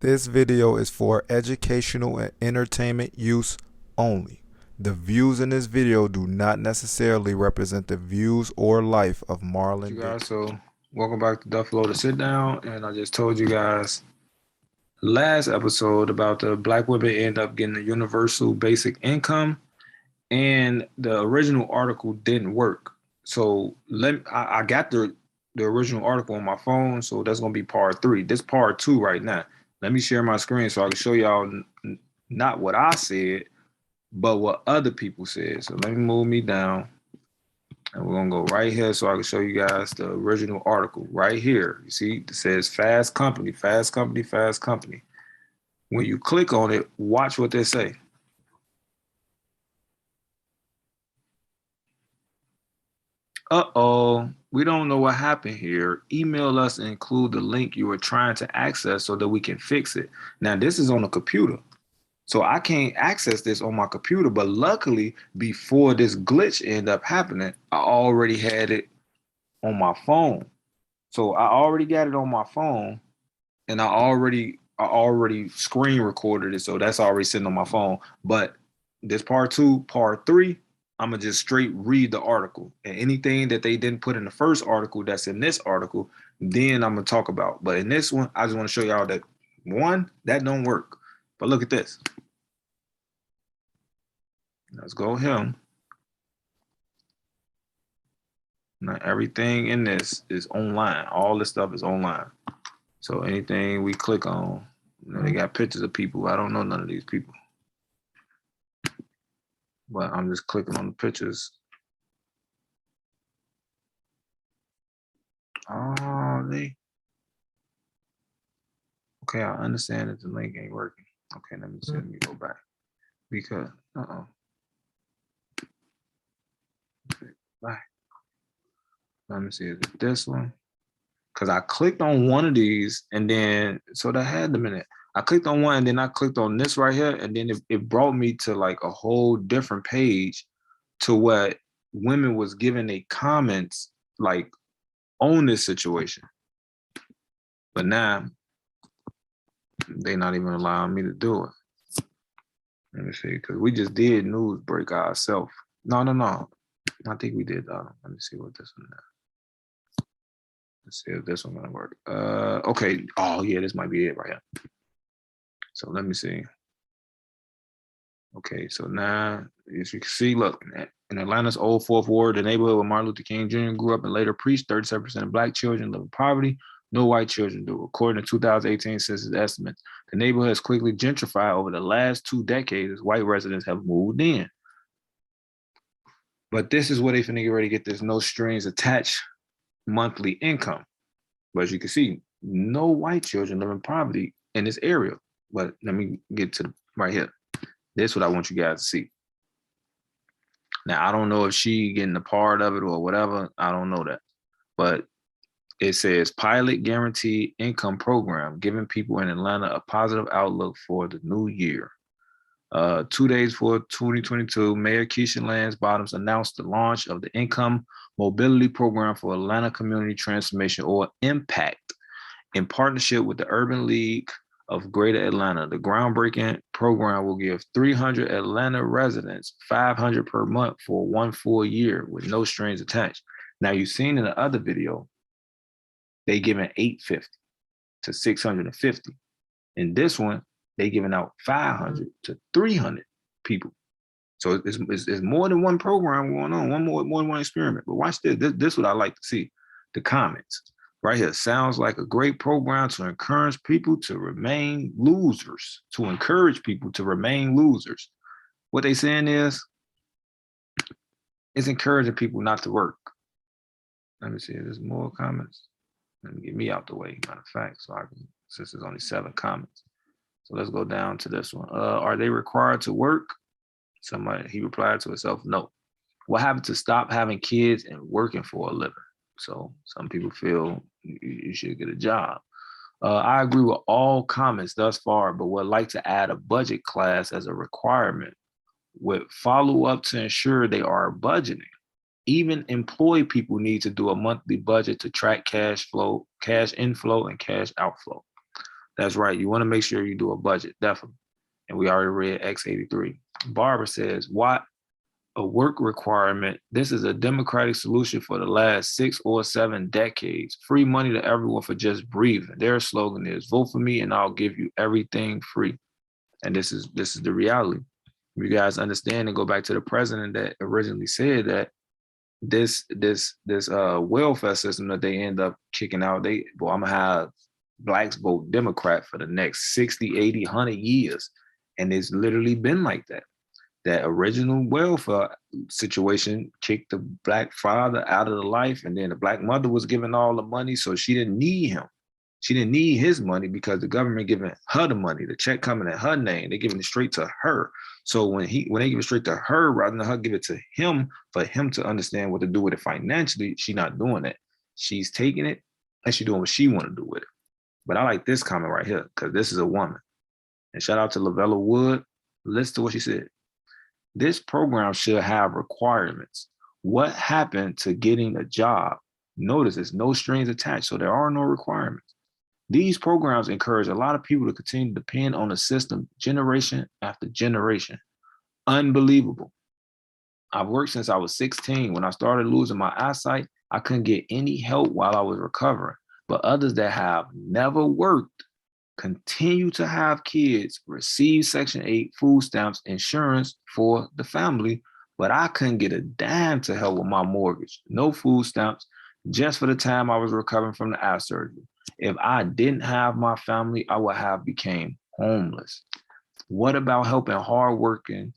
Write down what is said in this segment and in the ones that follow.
This video is for educational and entertainment use only. The views in this video do not necessarily represent the views or life of Marlon You Dick. guys, so welcome back to Duffle LO to Sit Down. And I just told you guys last episode about the black women end up getting a universal basic income, and the original article didn't work. So I got the original article on my phone, so that's gonna be part three. This part two right now. Let me share my screen so I can show y'all not what I said, but what other people said. So let me move me down. And we're gonna go right here so I can show you guys the original article right here. You see, it says fast company, fast company, fast company. When you click on it, watch what they say. Uh-oh, we don't know what happened here. Email us and include the link you were trying to access so that we can fix it. Now, this is on a computer, so I can't access this on my computer, but luckily, before this glitch ended up happening, I already had it on my phone. So I already got it on my phone, and I already screen recorded it, so that's already sitting on my phone. But this part two, part three, I'm gonna just straight read the article, and anything that they didn't put in the first article that's in this article, then I'm gonna talk about. But in this one, I just want to show y'all that one, that don't work. But look at this. Let's go him. Now everything in this is online. All this stuff is online. So anything we click on, they got pictures of people. I don't know none of these people, but I'm just clicking on the pictures. Oh, okay, I understand that the link ain't working. Okay, let me see, let me go back. Because, okay, back. Let me see, is it this one? Because I clicked on one of these and then, so that had the minute. I clicked on one and then I clicked on this right here, and then it brought me to like a whole different page to what women was giving their comments like on this situation. But now they not even allowing me to do it. Let me see, because we just did news break ourselves. No, no, no. I think we did. Let me see what this one is. Let's see if this one gonna work. Okay. Oh yeah, this might be it right here. So let me see. Okay, so now as you can see, look, in Atlanta's Old Fourth Ward, the neighborhood where Martin Luther King Jr. grew up and later preached, 37% of black children live in poverty. No white children do. According to 2018 census estimates, the neighborhood has quickly gentrified over the last 2 decades as white residents have moved in. But this is where they finna get ready to get this no strings attached monthly income. But as you can see, no white children live in poverty in this area. But let me get to right here. This is what I want you guys to see. Now, I don't know if she getting a part of it or whatever. I don't know that. But it says pilot guaranteed income program, giving people in Atlanta a positive outlook for the new year. 2 days before 2022, Mayor Keisha Lance Bottoms announced the launch of the Income Mobility Program for Atlanta Community Transformation, or IMPACT, in partnership with the Urban League of Greater Atlanta. The groundbreaking program will give 300 Atlanta residents $500 per month for 1 full year with no strings attached. Now, you've seen in the other video, they giving $850 to $650. In this one, they giving out 500 to 300 people. So it's more than one program going on, more than one experiment. But watch this. This is what I like to see. The comments right here. Sounds like a great program to encourage people to remain losers. To encourage people to remain losers. What they saying is, it's encouraging people not to work. Let me see if there's more comments. Let me get me out the way, matter of fact, so I can, since there's only 7 comments. So let's go down to this one. Are they required to work? Somebody, he replied to himself, no. What happened to stop having kids and working for a living? So some people feel you should get a job. I agree with all comments thus far, but would like to add a budget class as a requirement with follow up to ensure they are budgeting. Even employed people need to do a monthly budget to track cash flow, cash inflow, and cash outflow. That's right. You want to make sure you do a budget, definitely. And we already read X83. Barbara says, what a work requirement. This is a democratic solution for the last 6 or 7 decades. Free money to everyone for just breathing. Their slogan is vote for me and I'll give you everything free. And this is the reality. You guys understand and go back to the president that originally said that this welfare system that they end up kicking out, I'm gonna have blacks vote Democrat for the next 60, 80, 100 years. And it's literally been like that. That original welfare situation kicked the black father out of the life, and then the black mother was given all the money, so she didn't need him. She didn't need his money because the government giving her the money, the check coming at her name, they're giving it straight to her. So when they give it straight to her rather than her give it to him for him to understand what to do with it financially, she's not doing that. She's taking it and she's doing what she want to do with it. But I like this comment right here because this is a woman. And shout out to Lavella Wood. Listen to what she said. This program should have requirements. What happened to getting a job? Notice there's no strings attached, so there are no requirements. These programs encourage a lot of people to continue to depend on the system generation after generation. Unbelievable. I've worked since I was 16. When I started losing my eyesight, I couldn't get any help while I was recovering. But others that have never worked continue to have kids, receive Section 8 food stamps, insurance for the family, but I couldn't get a dime to help with my mortgage. No food stamps, just for the time I was recovering from the eye surgery. If I didn't have my family, I would have became homeless. What about helping hardworking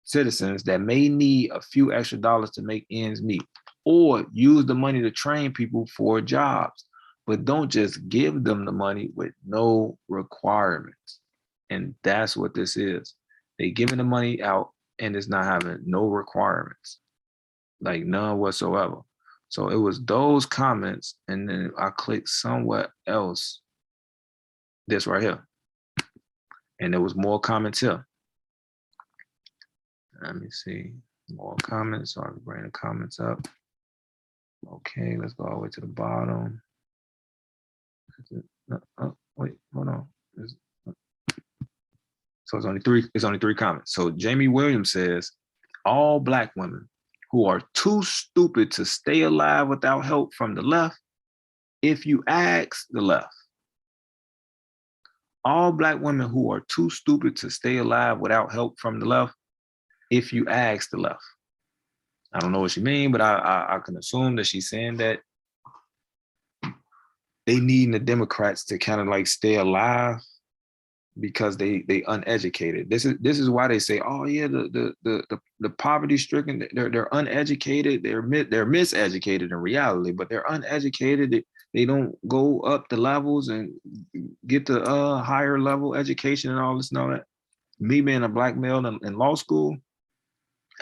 citizens that may need a few extra dollars to make ends meet, or use the money to train people for jobs? But don't just give them the money with no requirements. And that's what this is. They giving the money out and it's not having no requirements, like none whatsoever. So it was those comments, and then I clicked somewhere else, this right here. And there was more comments here. Let me see, more comments. So I can bring the comments up. Okay, let's go all the way to the bottom. Wait, hold on. So it's only three comments. So Jamie Williams says, all black women who are too stupid to stay alive without help from the left, if you ask the left. All black women who are too stupid to stay alive without help from the left, if you ask the left. I don't know what she means, but I can assume that she's saying that they need the Democrats to kind of like stay alive because they uneducated. This is why they say, oh yeah, the poverty stricken, they're uneducated, they're miseducated in reality, but they're uneducated. They don't go up the levels and get the higher level education and all this and all that. Me being a black male in law school,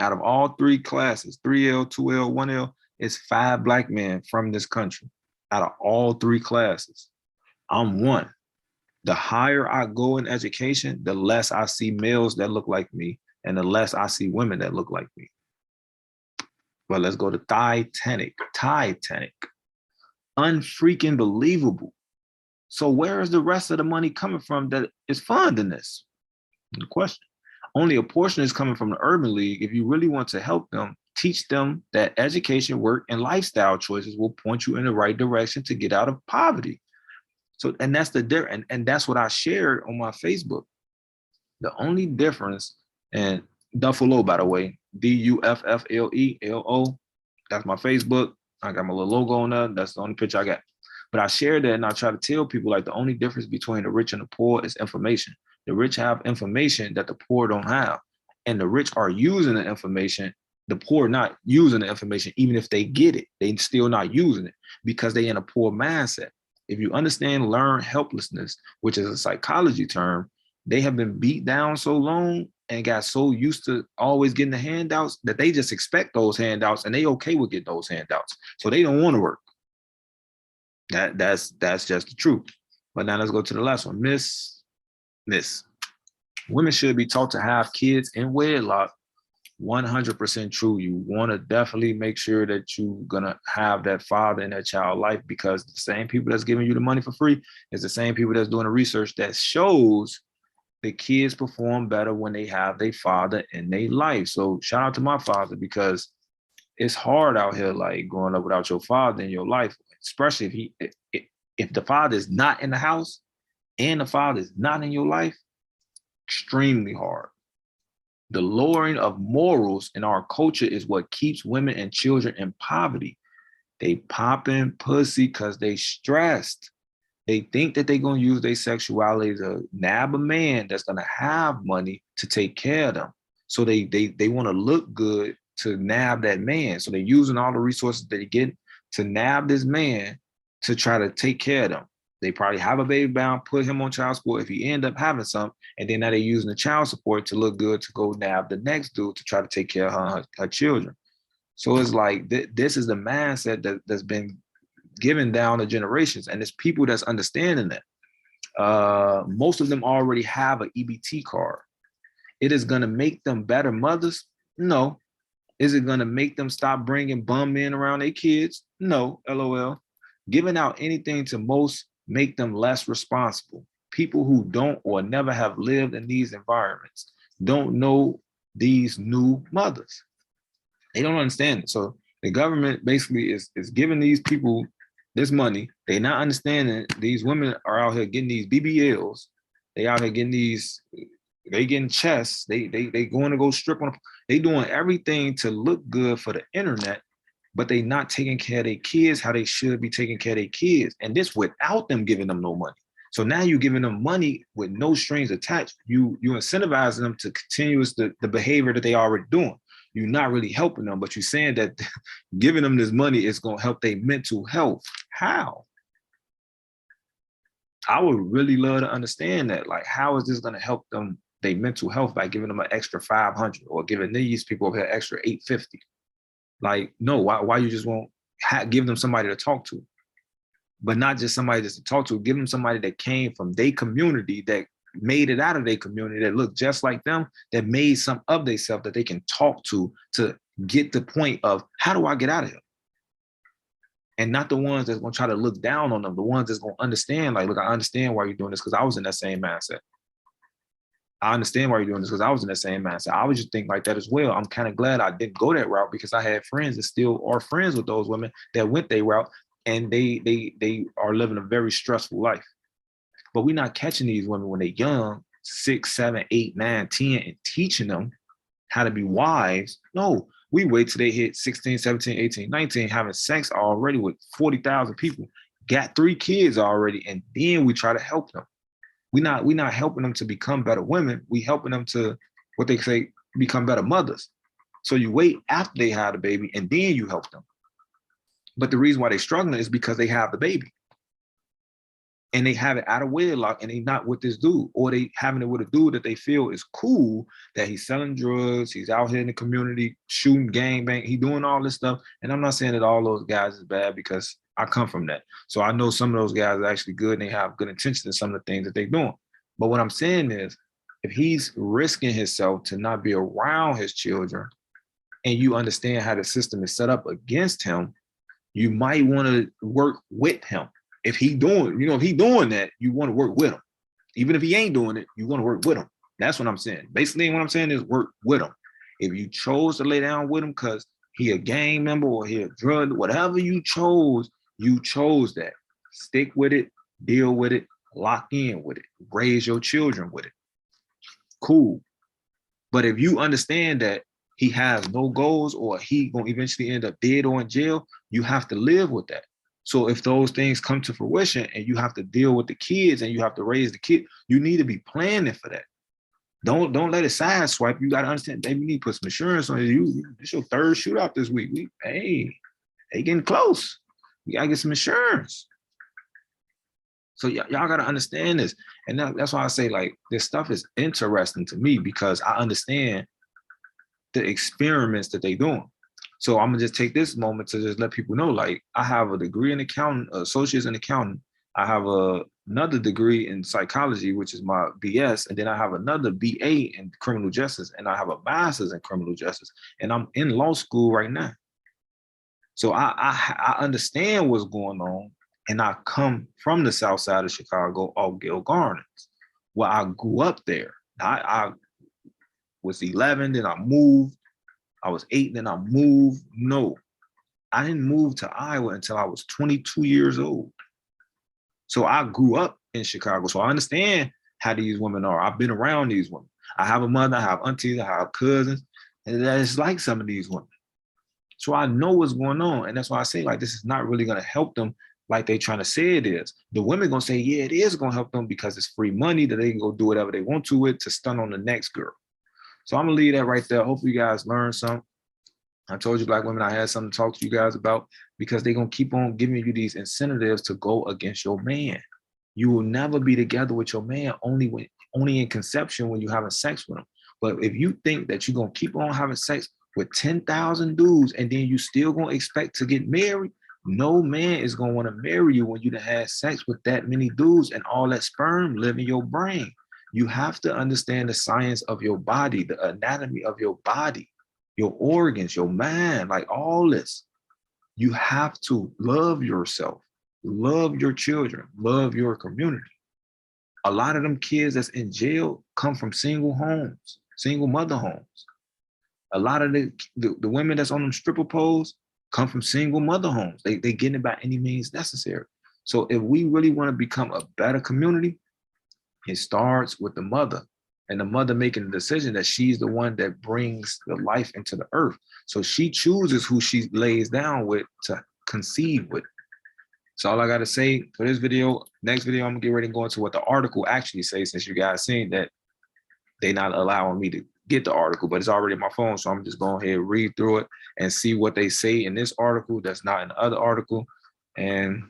out of all 3 classes, 3L, 2L, 1L, it's 5 black men from this country. Out of all 3 classes, I'm one. The higher I go in education, the less I see males that look like me, and the less I see women that look like me. But let's go to Titanic. Unfreaking believable. So where is the rest of the money coming from that is funding this? The question. Only a portion is coming from the Urban League. If you really want to help them, teach them that education, work, and lifestyle choices will point you in the right direction to get out of poverty. So, and that's the difference, and that's what I shared on my Facebook. The only difference, and Duffle LO, by the way, DUFFLELO, that's my Facebook. I got my little logo on that. That's the only picture I got. But I shared that, and I try to tell people like the only difference between the rich and the poor is information. The rich have information that the poor don't have, and the rich are using the information. The poor not using the information, even if they get it, they still not using it because they in a poor mindset. If you understand learned helplessness, which is a psychology term, they have been beat down so long and got so used to always getting the handouts that they just expect those handouts and they okay with getting those handouts. So they don't want to work. That's just the truth. But now let's go to the last one. Miss. Women should be taught to have kids in wedlock 100% true. You want to definitely make sure that you're going to have that father in that child life, because the same people that's giving you the money for free is the same people that's doing the research that shows the kids perform better when they have their father in their life. So shout out to my father, because it's hard out here, like growing up without your father in your life, especially if the father is not in the house and the father is not in your life. Extremely hard. The lowering of morals in our culture is what keeps women and children in poverty. They popping pussy because they stressed. They think that they're going to use their sexuality to nab a man that's going to have money to take care of them. So they want to look good to nab that man. So they're using all the resources that they get to nab this man to try to take care of them. They probably have a baby bound, put him on child support if he end up having some, and then now they're using the child support to look good to go nab the next dude to try to take care of her children. So it's like this is the mindset that's been given down the generations, and it's people that's understanding that. Most of them already have an EBT card. It is going to make them better mothers? No. Is it going to make them stop bringing bum men around their kids? No, LOL. Giving out anything to most make them less responsible. People who don't or never have lived in these environments don't know these new mothers. They don't understand it. So the government basically is giving these people this money. They're not understanding these women are out here getting these BBLs. They out here getting these, they getting chests. They going to go strip on. They doing everything to look good for the internet, but they not taking care of their kids how they should be taking care of their kids. And this without them giving them no money. So now you're giving them money with no strings attached. You incentivizing them to continue the behavior that they already doing. You're not really helping them, but you're saying that giving them this money is going to help their mental health. How? I would really love to understand that. Like, how is this going to help them, their mental health, by giving them an extra 500 or giving these people over here extra 850? Like, no, why you just won't give them somebody to talk to? But not just somebody just to talk to, give them somebody that came from their community, that made it out of their community, that looked just like them, that made some of themselves that they can talk to get the point of, how do I get out of here? And not the ones that's going to try to look down on them, the ones that's going to understand, like, look, I understand why you're doing this, because I was in that same mindset. I understand why you're doing this, because I was in that same mindset. I would just think like that as well. I'm kind of glad I didn't go that route, because I had friends that still are friends with those women that went their route, and they are living a very stressful life. But we're not catching these women when they're young, 6, 7, 8, 9, 10, and teaching them how to be wives. No, we wait till they hit 16, 17, 18, 19, having sex already with 40,000 people, got 3 kids already, and then we try to help them. We're not helping them to become better women. We helping them to, what they say, become better mothers. So you wait after they have the baby, and then you help them. But the reason why they're struggling is because they have the baby. And they have it out of wedlock, and they not with this dude, or they having it with a dude that they feel is cool, that he's selling drugs, he's out here in the community shooting gangbang, he doing all this stuff. And I'm not saying that all those guys is bad, because I come from that. So I know some of those guys are actually good, and they have good intentions in some of the things that they're doing. But what I'm saying is, if he's risking himself to not be around his children, and you understand how the system is set up against him, you might want to work with him. If he doing that, you want to work with him. Even if he ain't doing it, you want to work with him. That's what I'm saying. Basically, what I'm saying is work with him. If you chose to lay down with him because he a gang member or he a drug, whatever you chose that. Stick with it, deal with it, lock in with it, raise your children with it. Cool. But if you understand that he has no goals, or he gonna eventually end up dead or in jail, you have to live with that. So if those things come to fruition and you have to deal with the kids and you have to raise the kid, you need to be planning for that. Don't let it sideswipe. You got to understand, baby, you need to put some insurance on you. It's your 3rd shootout this week. They getting close. You got to get some insurance. So y'all got to understand this. And that's why I say, like, this stuff is interesting to me, because I understand the experiments that they're doing. So I'm gonna just take this moment to just let people know, like, I have a degree in accounting, associates in accounting, I have another degree in psychology, which is my BS, and then I have another BA in criminal justice, and I have a master's in criminal justice, and I'm in law school right now. So I understand what's going on, and I come from the south side of Chicago, Oak Gill Gardens. Well, I grew up there. I was 11, then I moved. I was 8, then I moved. No, I didn't move to Iowa until I was 22 years old. So I grew up in Chicago. So I understand how these women are. I've been around these women. I have a mother, I have aunties, I have cousins, and that is like some of these women. So I know what's going on. And that's why I say, like, this is not really going to help them like they trying to say it is. The women going to say, yeah, it is going to help them because it's free money that they can go do whatever they want to with to stun on the next girl. So I'm going to leave that right there. Hopefully you guys learn something. I told you, Black women, I had something to talk to you guys about because they're going to keep on giving you these incentives to go against your man. You will never be together with your man only in conception when you're having sex with him. But if you think that you're going to keep on having sex with 10,000 dudes and then you still going to expect to get married, no man is going to want to marry you when you done had sex with that many dudes and all that sperm live in your brain. You have to understand the science of your body, the anatomy of your body, your organs, your mind, like all this. You have to love yourself, love your children, love your community. A lot of them kids that's in jail come from single homes, single mother homes. A lot of the women that's on them stripper poles come from single mother homes. They getting it by any means necessary. So if we really want to become a better community, it starts with the mother, and the mother making the decision that she's the one that brings the life into the earth. So she chooses who she lays down with to conceive with. So all I got to say for this video, next video, I'm gonna get ready and go into what the article actually says, since you guys seen that they not allowing me to get the article, but it's already on my phone. So I'm just going ahead and read through it and see what they say in this article that's not in the other article. And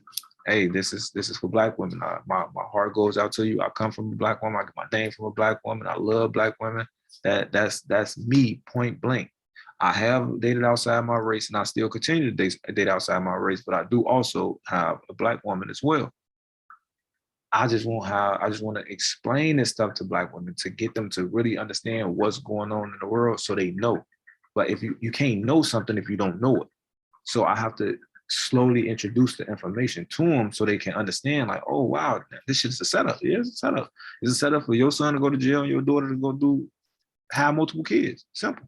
hey, this is for Black women. My heart goes out to you. I come from a Black woman. I get my name from a Black woman. I love Black women. That's me, point blank. I have dated outside my race, and I still continue to date outside my race, but I do also have a Black woman as well. I just want to explain this stuff to Black women to get them to really understand what's going on in the world so they know. But if you can't know something if you don't know it. So I have to slowly introduce the information to them so they can understand, like, oh, wow, this shit is a setup. Yeah, it's a setup. It's a setup for your son to go to jail and your daughter to go have multiple kids. Simple.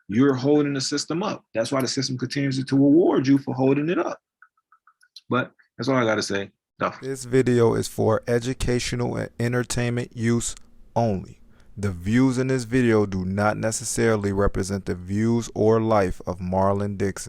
You're holding the system up. That's why the system continues to reward you for holding it up. But that's all I got to say. This video is for educational and entertainment use only. The views in this video do not necessarily represent the views or life of Marlon Dixon.